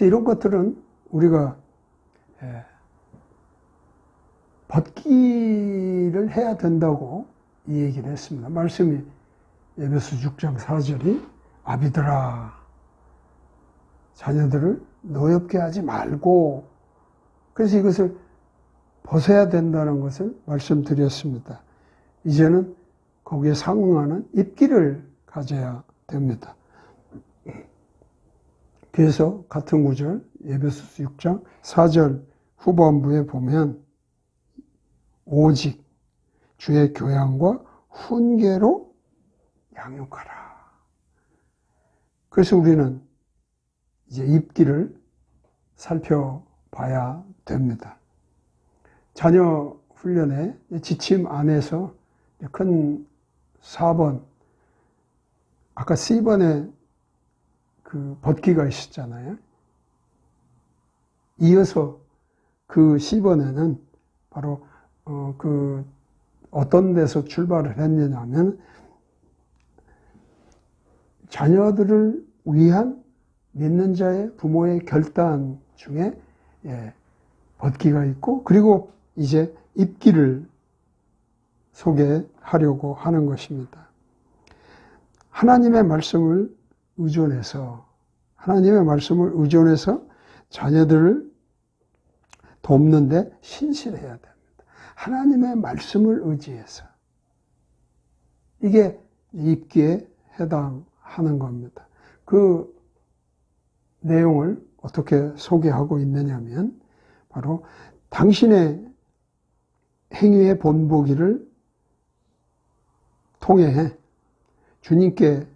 그래서 이런 것들은 우리가 벗기를 해야 된다고 이 얘기를 했습니다. 말씀이 에베소 6장 4절이 아비들아 자녀들을 노엽게 하지 말고, 그래서 이것을 벗어야 된다는 것을 말씀드렸습니다. 이제는 거기에 상응하는 입기를 가져야 됩니다. 그래서 같은 구절 에베소서 6장 4절 후반부에 보면 오직 주의 교양과 훈계로 양육하라. 그래서 우리는 이제 입기를 살펴봐야 됩니다. 자녀 훈련의 지침 안에서 큰 4번, 아까 C번에 그 벗기가 있었잖아요. 이어서 그 C번에는 바로 어떤 데서 출발을 했느냐면 자녀들을 위한 믿는 자의 부모의 결단 중에 벗기가 있고, 그리고 이제 입기를 소개하려고 하는 것입니다. 하나님의 말씀을 의존해서 자녀들을 돕는데 신실해야 됩니다. 하나님의 말씀을 의지해서. 이게 입기에 해당하는 겁니다. 그 내용을 어떻게 소개하고 있느냐면 바로 당신의 행위의 본보기를 통해 주님께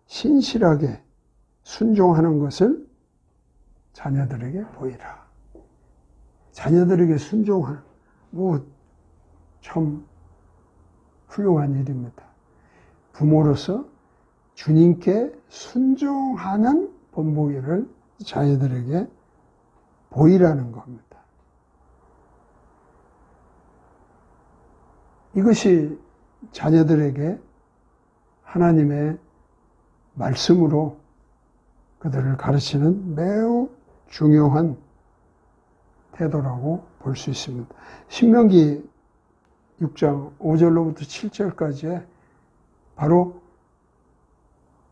신실하게 순종하는 것을 자녀들에게 보이라. 자녀들에게 순종하는, 참 훌륭한 일입니다. 부모로서 주님께 순종하는 본보기를 자녀들에게 보이라는 겁니다. 이것이 자녀들에게 하나님의 말씀으로 그들을 가르치는 매우 중요한 태도라고 볼 수 있습니다. 신명기 6장 5절로부터 7절까지에 바로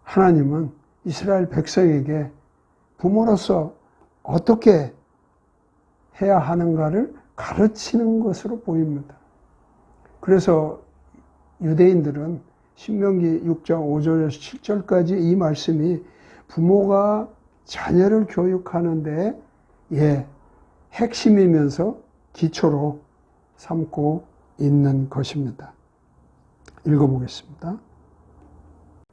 하나님은 이스라엘 백성에게 부모로서 어떻게 해야 하는가를 가르치는 것으로 보입니다. 그래서 유대인들은 신명기 6장 5절에서 7절까지 이 말씀이 부모가 자녀를 교육하는 데 핵심이면서 기초로 삼고 있는 것입니다. 읽어보겠습니다.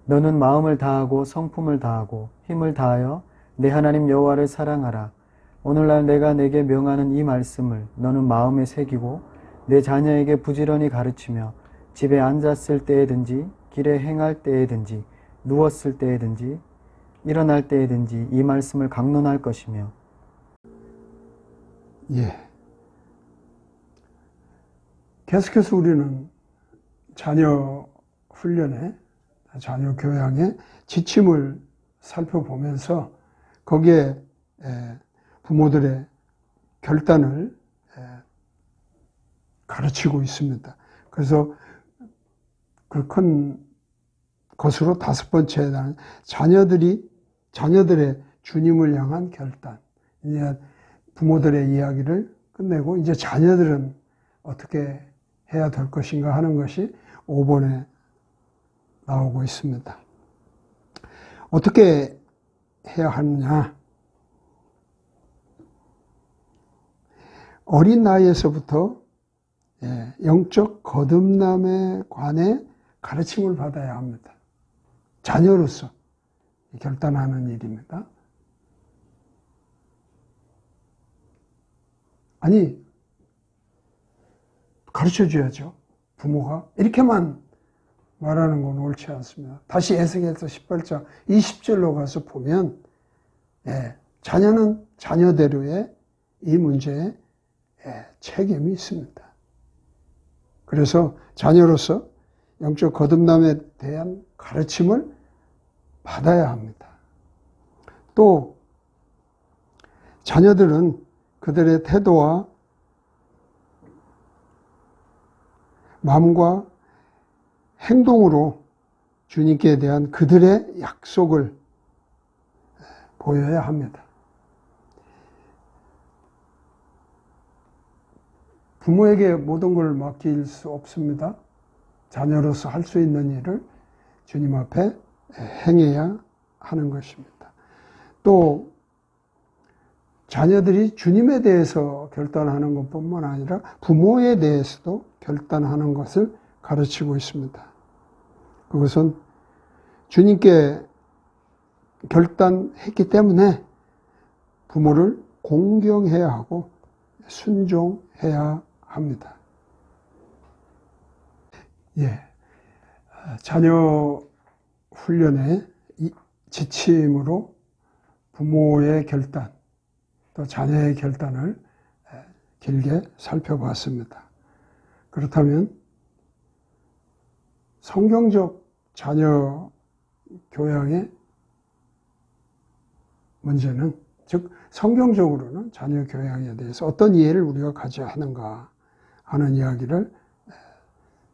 너는 마음을 다하고 성품을 다하고 힘을 다하여 내 하나님 여호와를 사랑하라. 오늘날 내가 내게 명하는 이 말씀을 너는 마음에 새기고 내 자녀에게 부지런히 가르치며 집에 앉았을 때에든지 길에 행할 때에든지 누웠을 때에든지 일어날 때에든지 이 말씀을 강론할 것이며. 계속해서 우리는 자녀 훈련에, 자녀 교양의 지침을 살펴보면서 거기에 부모들의 결단을 가르치고 있습니다. 그래서 그 큰 것으로 5번째에 해당하는 자녀들의 주님을 향한 결단. 이제 부모들의 이야기를 끝내고 이제 자녀들은 어떻게 해야 될 것인가 하는 것이 5번에 나오고 있습니다. 어떻게 해야 하느냐? 어린 나이에서부터 영적 거듭남에 관해 가르침을 받아야 합니다. 자녀로서 결단하는 일입니다. 아니, 가르쳐줘야죠. 부모가 이렇게만 말하는 건 옳지 않습니다. 다시 에스겔서 18장 20절로 가서 보면 자녀는 자녀대로의 이 문제에 책임이 있습니다. 그래서 자녀로서 영적 거듭남에 대한 가르침을 받아야 합니다. 또 자녀들은 그들의 태도와 마음과 행동으로 주님께 대한 그들의 약속을 보여야 합니다. 부모에게 모든 걸 맡길 수 없습니다. 자녀로서 할 수 있는 일을 주님 앞에 행해야 하는 것입니다. 또 자녀들이 주님에 대해서 결단하는 것뿐만 아니라 부모에 대해서도 결단하는 것을 가르치고 있습니다. 그것은 주님께 결단했기 때문에 부모를 공경해야 하고 순종해야 합니다. 자녀 훈련의 지침으로 부모의 결단, 또 자녀의 결단을 길게 살펴봤습니다. 그렇다면 성경적 자녀 교양의 문제는, 즉 성경적으로는 자녀 교양에 대해서 어떤 이해를 우리가 가져야 하는가 하는 이야기를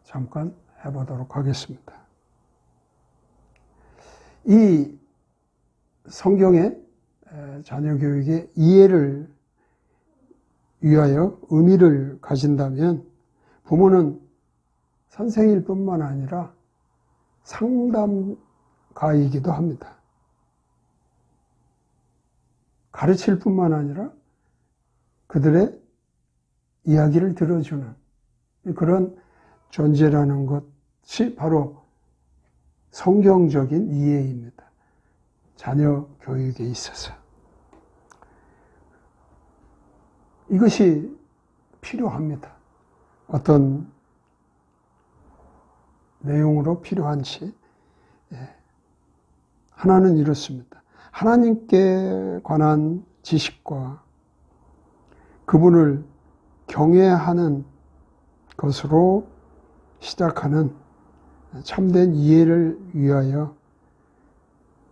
잠깐 해보도록 하겠습니다. 이 성경의 자녀 교육의 이해를 위하여 의미를 가진다면 부모는 선생일 뿐만 아니라 상담가이기도 합니다. 가르칠 뿐만 아니라 그들의 이야기를 들어주는 그런 존재라는 것이 바로 성경적인 이해입니다. 자녀 교육에 있어서. 이것이 필요합니다. 어떤 내용으로 필요한지. 하나는 이렇습니다. 하나님께 관한 지식과 그분을 경외하는 것으로 시작하는 참된 이해를 위하여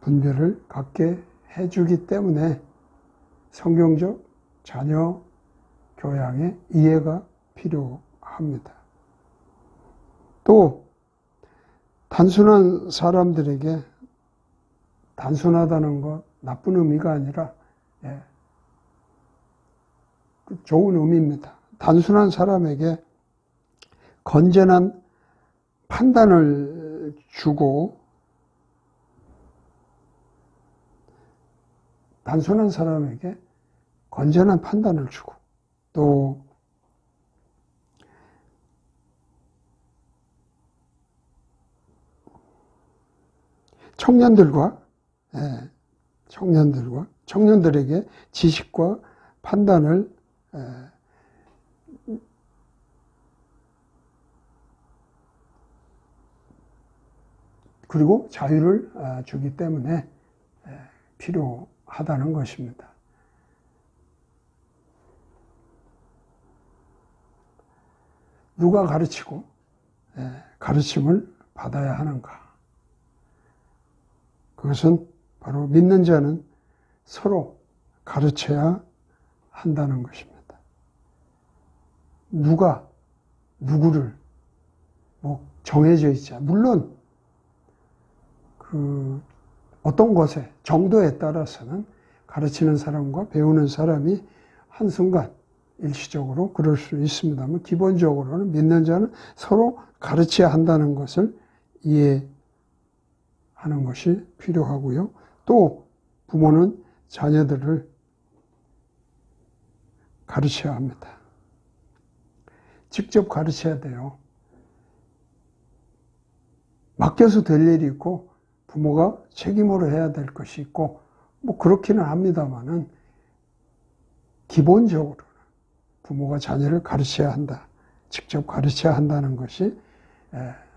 분별을 갖게 해주기 때문에 성경적 자녀 교양의 이해가 필요합니다. 또 단순한 사람들에게, 단순하다는 것 나쁜 의미가 아니라 좋은 의미입니다. 단순한 사람에게 건전한 판단을 주고, 단순한 사람에게 건전한 판단을 주고, 또 청년들에게 지식과 판단을 그리고 자유를 주기 때문에 필요하다는 것입니다. 누가 가르치고 가르침을 받아야 하는가? 그것은 바로 믿는 자는 서로 가르쳐야 한다는 것입니다. 누가 누구를 정해져 있지 않아요. 물론 어떤 것에 정도에 따라서는 가르치는 사람과 배우는 사람이 한순간 일시적으로 그럴 수 있습니다만 기본적으로는 믿는 자는 서로 가르쳐야 한다는 것을 이해하는 것이 필요하고요. 또 부모는 자녀들을 가르쳐야 합니다. 직접 가르쳐야 돼요. 맡겨서 될 일이 있고 부모가 책임으로 해야 될 것이 있고 그렇기는 합니다만은 기본적으로는 부모가 자녀를 가르쳐야 한다. 직접 가르쳐야 한다는 것이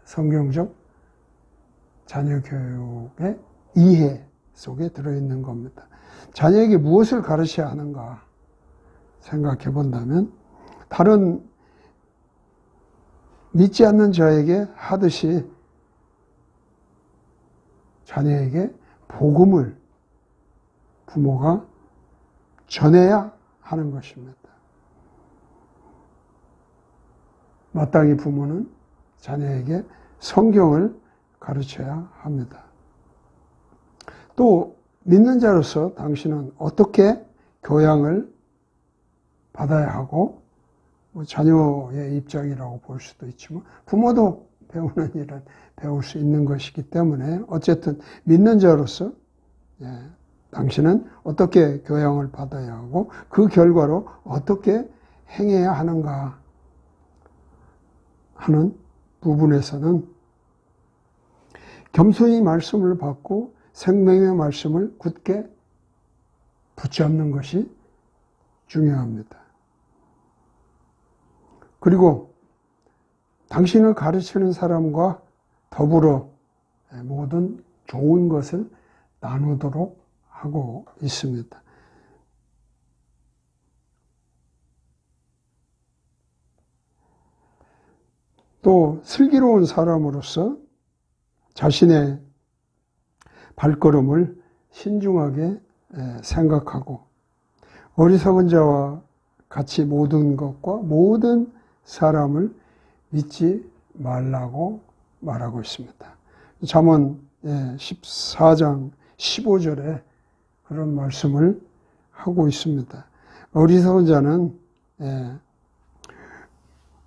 성경적 자녀 교육의 이해 속에 들어있는 겁니다. 자녀에게 무엇을 가르쳐야 하는가 생각해 본다면 다른 믿지 않는 자에게 하듯이 자녀에게 복음을 부모가 전해야 하는 것입니다. 마땅히 부모는 자녀에게 성경을 가르쳐야 합니다. 또 믿는 자로서 당신은 어떻게 교양을 받아야 하고, 자녀의 입장이라고 볼 수도 있지만 부모도 배우는 일은 배울 수 있는 것이기 때문에 어쨌든 믿는 자로서 당신은 어떻게 교양을 받아야 하고 그 결과로 어떻게 행해야 하는가 하는 부분에서는 겸손히 말씀을 받고 생명의 말씀을 굳게 붙잡는 것이 중요합니다. 그리고 당신을 가르치는 사람과 더불어 모든 좋은 것을 나누도록 하고 있습니다. 또 슬기로운 사람으로서 자신의 발걸음을 신중하게 생각하고 어리석은 자와 같이 모든 것과 모든 사람을 믿지 말라고 말하고 있습니다. 잠언 14장 15절에 그런 말씀을 하고 있습니다. 어리석은 자는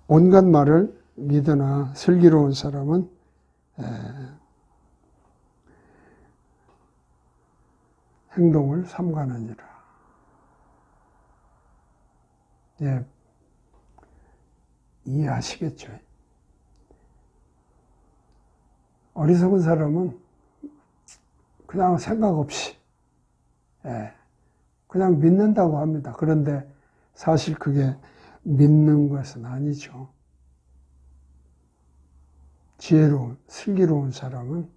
온갖 말을 믿으나 슬기로운 사람은 행동을 삼가느니라. 이해하시겠죠? 어리석은 사람은 그냥 생각 없이 그냥 믿는다고 합니다. 그런데 사실 그게 믿는 것은 아니죠. 지혜로운, 슬기로운 사람은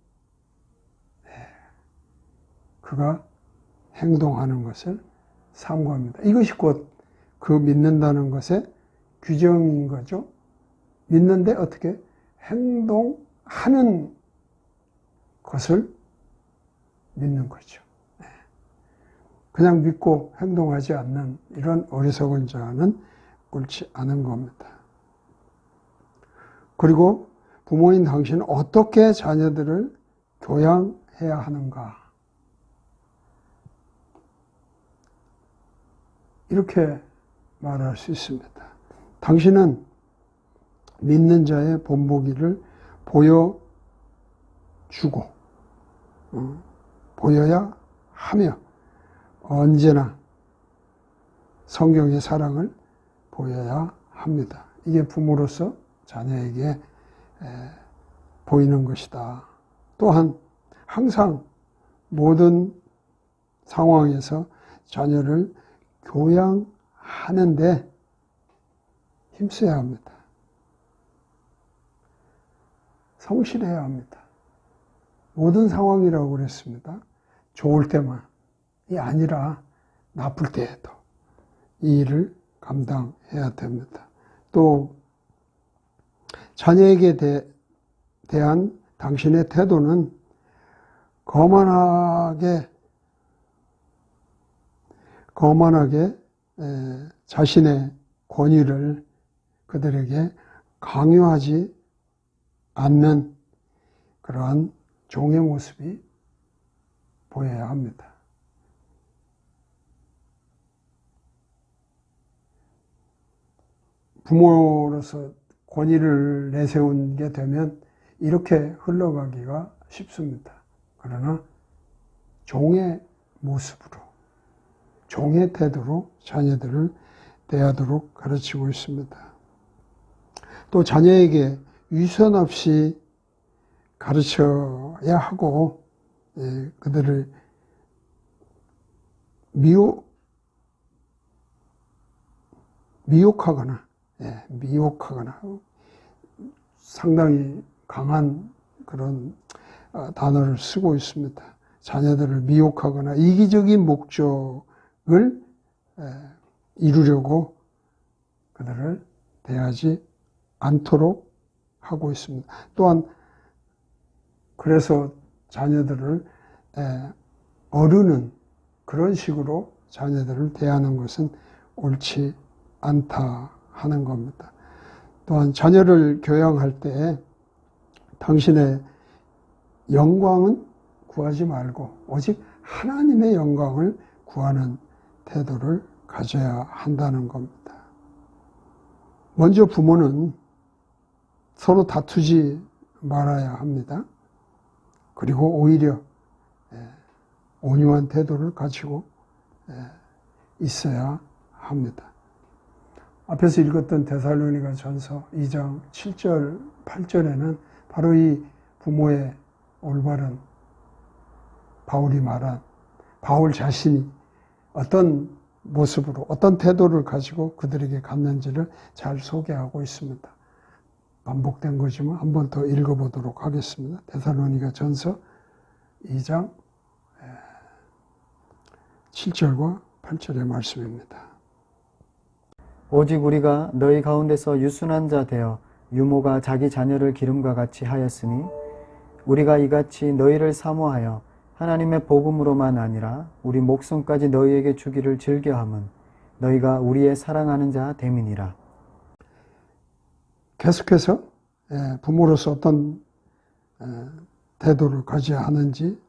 그가 행동하는 것을 삼고합니다. 이것이 곧 그 믿는다는 것의 규정인 거죠. 믿는데 어떻게 행동하는 것을 믿는 거죠. 그냥 믿고 행동하지 않는 이런 어리석은 자는 옳지 않은 겁니다. 그리고 부모인 당신은 어떻게 자녀들을 교양해야 하는가? 이렇게 말할 수 있습니다. 당신은 믿는 자의 본보기를 보여주고 보여야 하며 언제나 성경의 사랑을 보여야 합니다. 이게 부모로서 자녀에게 보이는 것이다. 또한 항상 모든 상황에서 자녀를 교양하는데 힘써야 합니다. 성실해야 합니다. 모든 상황이라고 그랬습니다. 좋을 때만이 아니라 나쁠 때에도 이 일을 감당해야 됩니다. 또 자녀에게 대한 당신의 태도는 거만하게 자신의 권위를 그들에게 강요하지 않는 그러한 종의 모습이 보여야 합니다. 부모로서 권위를 내세우게 되면 이렇게 흘러가기가 쉽습니다. 그러나 종의 모습으로, 종의 태도로 자녀들을 대하도록 가르치고 있습니다. 또 자녀에게 위선 없이 가르쳐야 하고 그들을 미혹하거나 상당히 강한 그런 단어를 쓰고 있습니다. 자녀들을 미혹하거나 이기적인 목적을 이루려고 그들을 대하지 않도록 하고 있습니다. 또한 그래서 자녀들을 어르는 그런 식으로 자녀들을 대하는 것은 옳지 않다 하는 겁니다. 또한 자녀를 교양할 때 당신의 영광은 구하지 말고 오직 하나님의 영광을 구하는 태도를 가져야 한다는 겁니다. 먼저 부모는 서로 다투지 말아야 합니다. 그리고 오히려 온유한 태도를 가지고 있어야 합니다. 앞에서 읽었던 데살로니가 전서 2장 7절, 8절에는 바로 이 부모의 올바른 바울이 말한 바울 자신이 어떤 모습으로 어떤 태도를 가지고 그들에게 갔는지를 잘 소개하고 있습니다. 반복된 거지만 한 번 더 읽어보도록 하겠습니다. 데살로니가 전서 2장 7절과 8절의 말씀입니다. 오직 우리가 너희 가운데서 유순한 자 되어 유모가 자기 자녀를 기름과 같이 하였으니 우리가 이같이 너희를 사모하여 하나님의 복음으로만 아니라 우리 목숨까지 너희에게 주기를 즐겨함은 너희가 우리의 사랑하는 자 됨이니라. 계속해서 부모로서 어떤 태도를 가져야 하는지,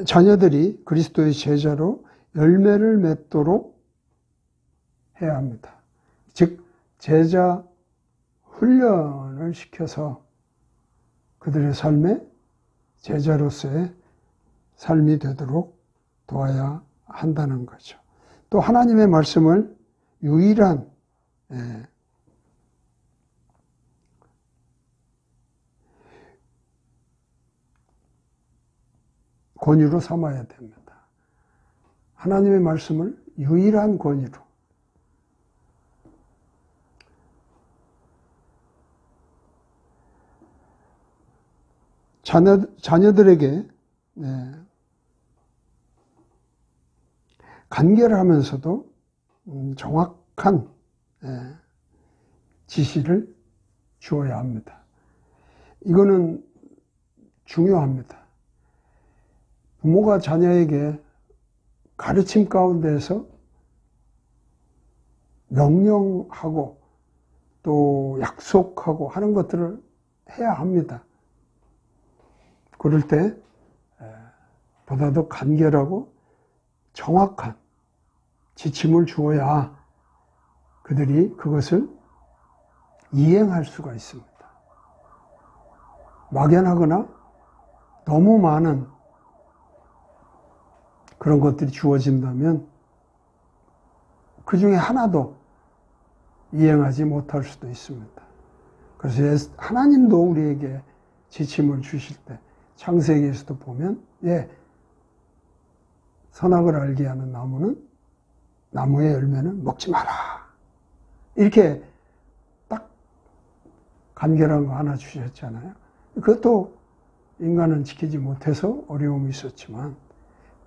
자녀들이 그리스도의 제자로 열매를 맺도록 해야 합니다. 즉 제자 훈련을 시켜서 그들의 삶에 제자로서의 삶이 되도록 도와야 한다는 거죠. 또 하나님의 말씀을 유일한 권위로 삼아야 됩니다. 하나님의 말씀을 유일한 권위로. 자녀들에게 간결하면서도 정확한 지시를 주어야 합니다. 이거는 중요합니다. 부모가 자녀에게 가르침 가운데서 명령하고 또 약속하고 하는 것들을 해야 합니다. 그럴 때 보다 더 간결하고 정확한 지침을 주어야 그들이 그것을 이행할 수가 있습니다. 막연하거나 너무 많은 그런 것들이 주어진다면 그 중에 하나도 이행하지 못할 수도 있습니다. 그래서 하나님도 우리에게 지침을 주실 때 창세기에서도 보면 선악을 알게 하는 나무의 열매는 먹지 마라. 이렇게 딱 간결한 거 하나 주셨잖아요. 그것도 인간은 지키지 못해서 어려움이 있었지만,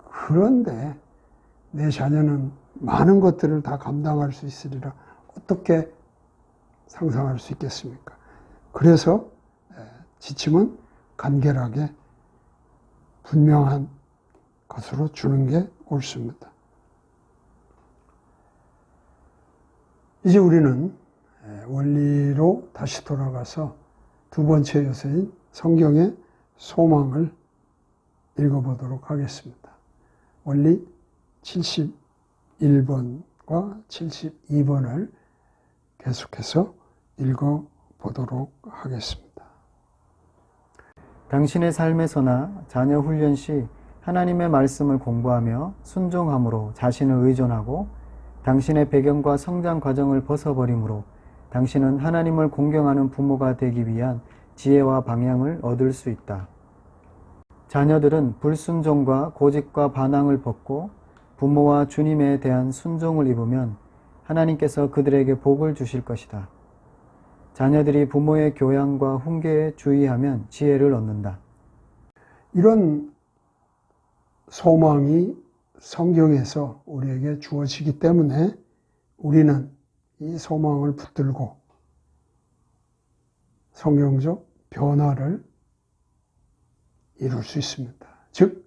그런데 내 자녀는 많은 것들을 다 감당할 수 있으리라 어떻게 상상할 수 있겠습니까? 그래서 지침은 간결하게 분명한 것으로 주는 게 옳습니다. 이제 우리는 원리로 다시 돌아가서 두 번째 요소인 성경의 소망을 읽어보도록 하겠습니다. 원리 71번과 72번을 계속해서 읽어보도록 하겠습니다. 당신의 삶에서나 자녀 훈련 시 하나님의 말씀을 공부하며 순종함으로 자신을 의존하고 당신의 배경과 성장 과정을 벗어버림으로 당신은 하나님을 공경하는 부모가 되기 위한 지혜와 방향을 얻을 수 있다. 자녀들은 불순종과 고집과 반항을 벗고 부모와 주님에 대한 순종을 입으면 하나님께서 그들에게 복을 주실 것이다. 자녀들이 부모의 교양과 훈계에 주의하면 지혜를 얻는다. 이런 소망이 성경에서 우리에게 주어지기 때문에 우리는 이 소망을 붙들고 성경적 변화를 이룰 수 있습니다. 즉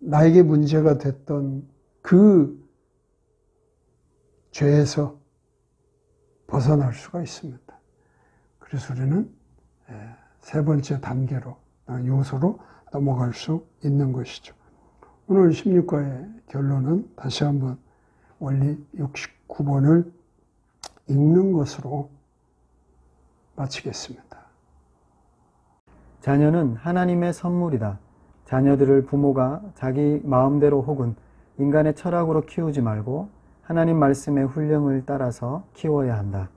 나에게 문제가 됐던 그 죄에서 벗어날 수가 있습니다. 그래서 우리는 세 번째 단계로, 요소로 넘어갈 수 있는 것이죠. 오늘 16과의 결론은 다시 한번 원리 69번을 읽는 것으로 마치겠습니다. 자녀는 하나님의 선물이다. 자녀들을 부모가 자기 마음대로 혹은 인간의 철학으로 키우지 말고 하나님 말씀의 훈령을 따라서 키워야 한다.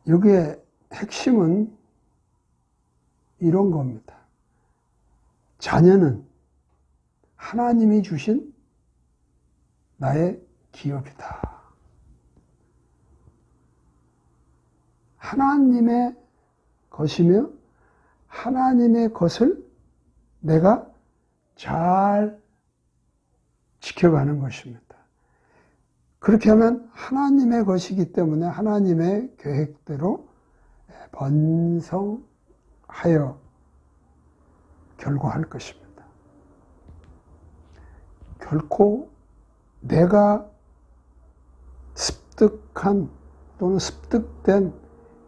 여기에 핵심은 이런 겁니다. 자녀는 하나님이 주신 나의 기업이다. 하나님의 것이며 하나님의 것을 내가 잘 지켜가는 것입니다. 그렇게 하면 하나님의 것이기 때문에 하나님의 계획대로 번성하여 결과할 것입니다. 결코 내가 습득한 또는 습득된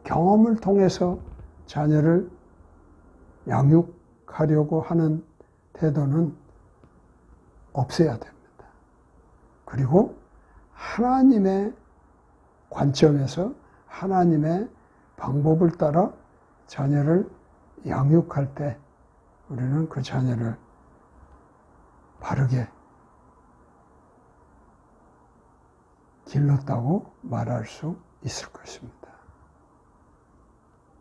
경험을 통해서 자녀를 양육하려고 하는 태도는 없애야 됩니다. 그리고 하나님의 관점에서 하나님의 방법을 따라 자녀를 양육할 때 우리는 그 자녀를 바르게 길렀다고 말할 수 있을 것입니다.